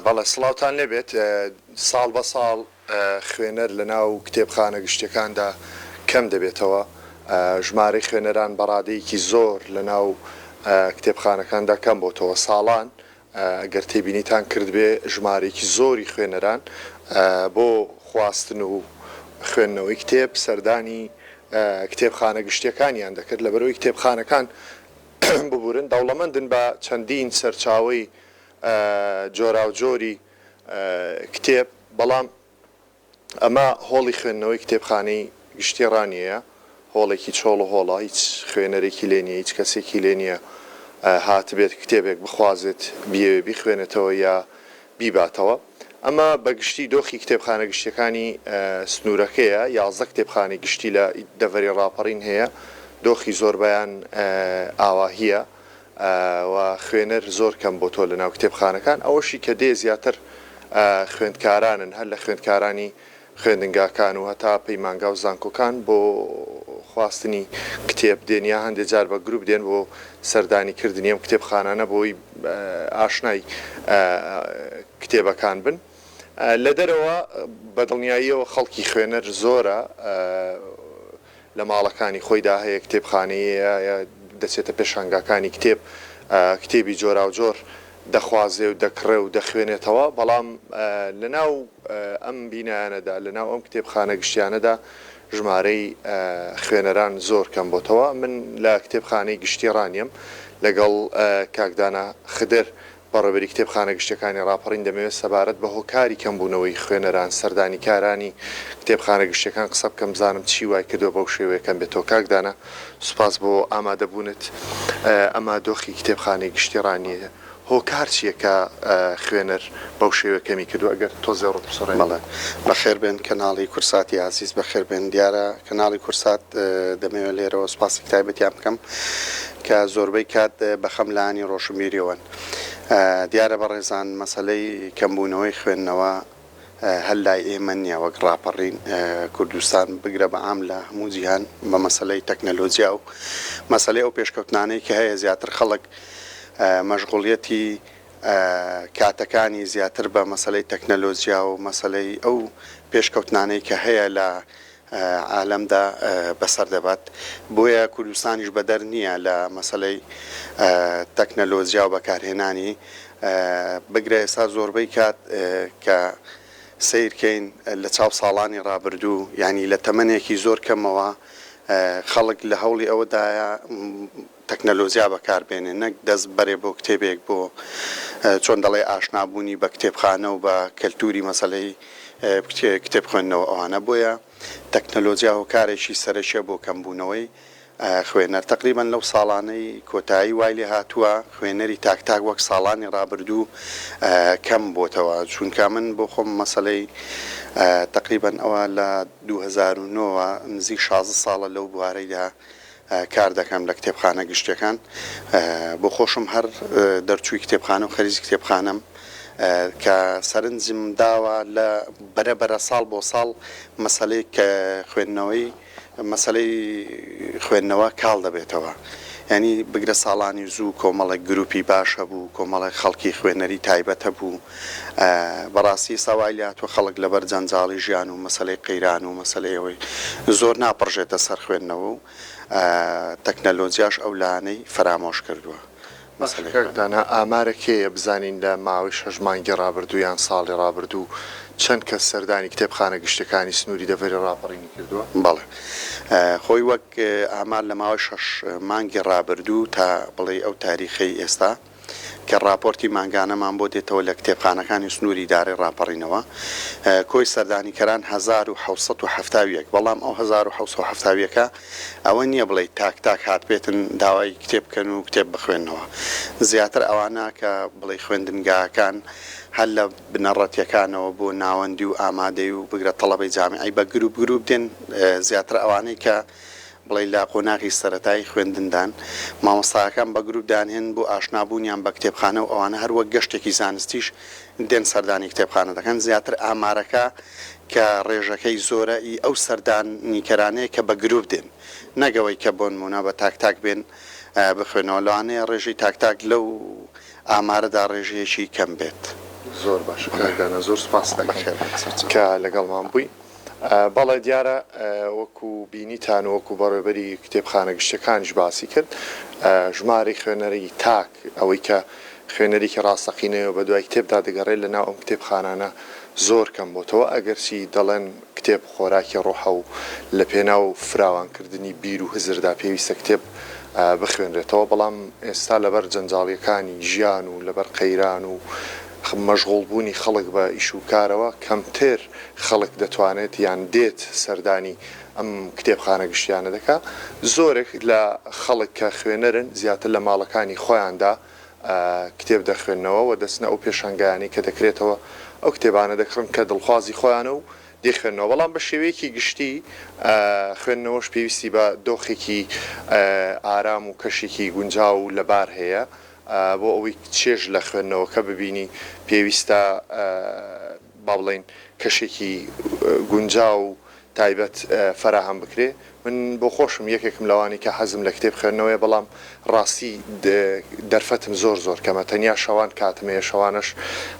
بەڵێ سڵاوتان لێبێت ساڵ بە ساڵ خوێنەر لە ناو کتێبخانە گشتەکاندا کەم دەبێتەوە ژمارەی خوێنەران بەڕادەیەکی زۆر لە ناو کتێبخانەکاندا کەم بۆتەوە ساڵان ئەگەر تێبینیتان کردبێ ژمارەیەکی زۆری خوێنەران بۆ خواستن و خوێندنەوەی کتێب سەردانی کتێبخانە گشتیەکانیان دەکرد لەبەرەوەی کتێبخانەکان ببورن دەوڵەمەندن بە چەندین سەرچاوی جۆرا و جۆری کتێب بەڵام ئەمە هۆڵی خوێندنەوەی کتێبخانەی گشتیێڕانیەیە هۆڵێکی چۆڵ و هۆڵە هیچ خوێنەرێکی لێ نیە هیچ کەسێکی لێ نییە هاتبێت کتێبێک بخوازێت بیەوێ بیخوێنێتەوە یا بیباتەوە ئەمە بەگشتی دۆخی کتێبخانە گشتیەکانی سنوورەکەیە 11 کتێبخانەی گشتی لە دەڤەری ڕاپەڕین هەیە دۆخی زۆربیان ئاواهیە و خوێنەر زۆر کەم بۆ تۆ لە ناو کتێبخانەکان ئەوەشی کە دێ زیاتر خوێندکارانن هەر لە خوێندکارانی خوێندنگاکان و هەتا پەیمانگا و زانکۆکان بۆ خواستنی کتێب دێنیا هەندێک جار بە گروپ دێن بۆ سەردانی کردنی ئەم کتێبخانانە بۆی ئاشنای کتێبەکان بن لە دەرەوە بەدڵنیاییەوە خەڵکی خوێنەر زۆرە لە ماڵەکانی خۆیدا هەیە کتێبخانەیە دەچێتە پێشانگاکانی کتێب کتێبی جۆرا و جۆر دەخوازێ و دەکڕێ و دەخوێنێتەوە بەڵام لە ناو ئەم بینایانەدا لە ناو ئەم کتێبخانە گشتیانەدا ژمارەی خوێنەران زۆر کەم بۆتەوە من لە کتێبخانەی گشتیێڕانیم لەگەڵ کاکدانە خدر بەڕێوەبەری کتێبخانە گشتەکانی ڕاپەڕین دەمەوێت سەبارەت بە هۆکاری کەمبوونەوەی خوێنەران سەردانی کارانی کتێبخانە گشتەکان قسە بکەم بزانم چی وای کردو بەو شێوەیەکەم بێتەوە کاکدانە سوپاس بۆ ئامادەبوونت ئەمە دۆخی کتێبخانەی گشتیێڕانیە هۆکار چییە کە خوێنەر بەو شێوەکەمی کردو ئەگەر تۆزێ ڕۆ بسڕێ بەڵێ بەخێر بێن کەناڵی کورساتی عزیز بەخێر بێن دیارە کەناڵی کورسات دەمەوێت لێرەوە سوپاسی تایبەتیان بکەم کە زۆربەی کات بە خەملانی ڕۆشنبیریەوەن دیارە بەڕێزان مەسەلەی کەمبوونەوەی خوێندنەوە هەل لای ئێمە نییە وەک ڕاپەڕین کوردستان بگرە بە عام لە هەموو جیهان بە مەسەلەی تەکنەلۆجیا و مەسەلەی ئەو پێشکەوتنانەی کە هەیە زیاتر خەڵک مەشغوڵیەتی کاتەکانی زیاتر بە مەسەلەی تەکنەلۆجیا و مەسەلەی ئەو پێشکەوتنانەی کە هەیە لە عالەمدا بەسەر دەبات بۆیە کوردستانیش بەدەر نییە لە مەسەلەی تەکنەلۆجیا و بەکارهێنانی بگرە ئێستا زۆربەی کات کە سیرکەین لە چاو ساڵانی ڕابردوو ینی لە تەمەنێکی زۆر کەمەوە خەڵک لە هەوڵی ئەوەدایە تەکنەلۆجیا بەکاربێنێ نەک دەست بەرێ بۆ کتێبێک بۆ چۆن دەڵێ ئاشنابوونی بە کتێبخانە و بە کەلتوری مەسەلەی کتێب خوێندنەوە ئەوانە بۆیە تەکنەلۆجیا هۆکارێکی سەرەکیە بۆ کەمبوونەوەی خوێنەر تقریبا لەو ساڵانەی کۆتایی وای لێ هاتووە خوێنەری تاکتاک وەک ساڵانی ڕابردوو کەم بۆتەوە چونکە من بۆ خۆم مەسەلەی تقریبا ئەوە لە 2009 نزیک 16 ساڵە لەو بوارەیدا کار دەکەم لە کتێبخانە گشتەکان بۆ خۆشم هەر دەرچووی کتێبخانە و خەریزی کتێبخانەم کە سەرنجم داوە لە بەرەبەرە ساڵ بۆ ساڵ مەسەلەی کە خوێندنەوەی مەسەلەی خوێندنەوە کاڵ دەبێتەوە ینی بگرە ساڵانی زوو کۆمەڵێک گروپی باشە بوو کۆمەڵێک خەڵکی خوێنەری تایبەتە بوو بەڕاستی ساوای لاتوە خەڵک لەبەر جەنجاڵی ژیان و مەسەلەی قەیران و مەسەلەیەوەی زۆر ناپڕژێتە سەر خوێندنەوە و تەکنەلۆجیاش ئەو لانەی فرامۆش کردووە دانا ئامارەکەیە بزانین لە ماوەی 6 مانگی ڕابردوو یان ساڵی ڕابردوو چەند کەس سەردانی کتێبخانە گشتەکانی سنووری دەڤەری ڕاپەڕینی کردووە بەڵێ خۆی وەک ئامار لە ماوەی 6 مانگی ڕابردوو تا بڵێ ئەو تاریخی ئێستا کە راپۆرتی ماگانەمان بۆ دێتەوە لە کتێبخانەکانی سنووری دارێ ڕاپەڕینەوە کۆی سەردانیکەران 1970 بەڵام ئەو 1970ەکە ئەوە نییە بڵێ تاک هات بێتن داوای کتێب بکەن و کتێب بخوێنەوە زیاتر ئەوانە کە بڵێ خوێندنگاکان هەل لە بنەڕەتیەکانەوە بۆ ناوەندی و ئامادەی و بگرە تەڵەبەی جامیعی بە گروپ دێن زیاتر ئەوانەی کە بڵێ لا قۆناغی سەرەتایی خوێندندان مامۆستاکان بە گروپدانهێن بۆ ئاشنابوونیان بە کتێبخانە و ئەوانە هەروەک گەشتێکی زانستیش دێن سەردانی کتێبخانە دەکەن زیاتر ئامارەکە کە ڕێژەکەی زۆرە ئەو سەردانیکەرانەیە کە بە گروپ دێن نەگەوەی کە بۆ نمونە بە تاک بێن بخوێنەوە لەوانەیە ڕێژەی تاک لەو ئامارەدا ڕێژەیەکی کەم بێت زۆر باش کاکدانە زۆر سپاس بەخێر کە لەگەڵمان بووی. بەڵێ دیارە وەکو بینیتان وەکو بەڕێبەری کتێبخانە گشتەکانیش باسی کرد ژمارەی خوێنەری تاک ئەوەی کە خوێنەرێکی ڕاستەقینەوە بە دوای کتێبدا دەگەڕێت لە ناو ئەم کتێبخانانە زۆر کەم بۆتەوە ئەگەرچی دەڵێن کتێب خۆراکی ڕۆحە و لە پێناو فراوانکردنی بیر و هزردا پێویستە کتێب بخوێنرێتەوە بەڵام ئێستا لەبەر جەنجاڵیەکانی ژیان و لەبەر قەیران و مەشغوڵبوونی خەڵک بە ئیش و کارەوە کەمتر خەڵک دەتوانێت یان دێت سەردانی ئەم کتێبخانە گشتیانە دەکا زۆرێک لە خەڵک کە خوێنەرن زیاتر لە ماڵەکانی خۆیاندا کتێب دەخوێنەوە و دەستنە ئەو پێشنگایانی کە دەکرێتەوە ئەو کتێبانە دەکڕن کە دڵخوازی خۆیانە و دەخوێنەوە بەڵام بە شێوەیەکی گشتی خوێندنەوەش پێویستی بە دۆخێکی ئارام و کەشێکی گونجاو و لەبار هەیە بۆ ئەوەی چێژ لە خوێندنەوە کە ببینی پێویستە با بڵێن کەشێکی گونجاو و تایبەت فەراهەم بکرێ من بۆ خۆشم یەکێکم لەوانی کە حەزم لە کتێب خوێندنەوەی بەڵام ڕاستی دەرفەتم زۆر کەمە تەنیا شەوان کاتمەیە شەوانش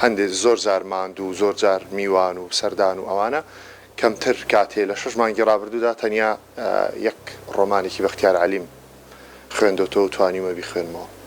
هەندێک زۆر جار ماند و زۆر جار میوان و سەردان و ئەوانە کەمتر کاتێ لە 6 مانگی ڕابردوودا تەنیا یەک ڕۆمانێکی بەختیار عەلیم خوێندۆتەوە و توانیمە بیخوێنمەوە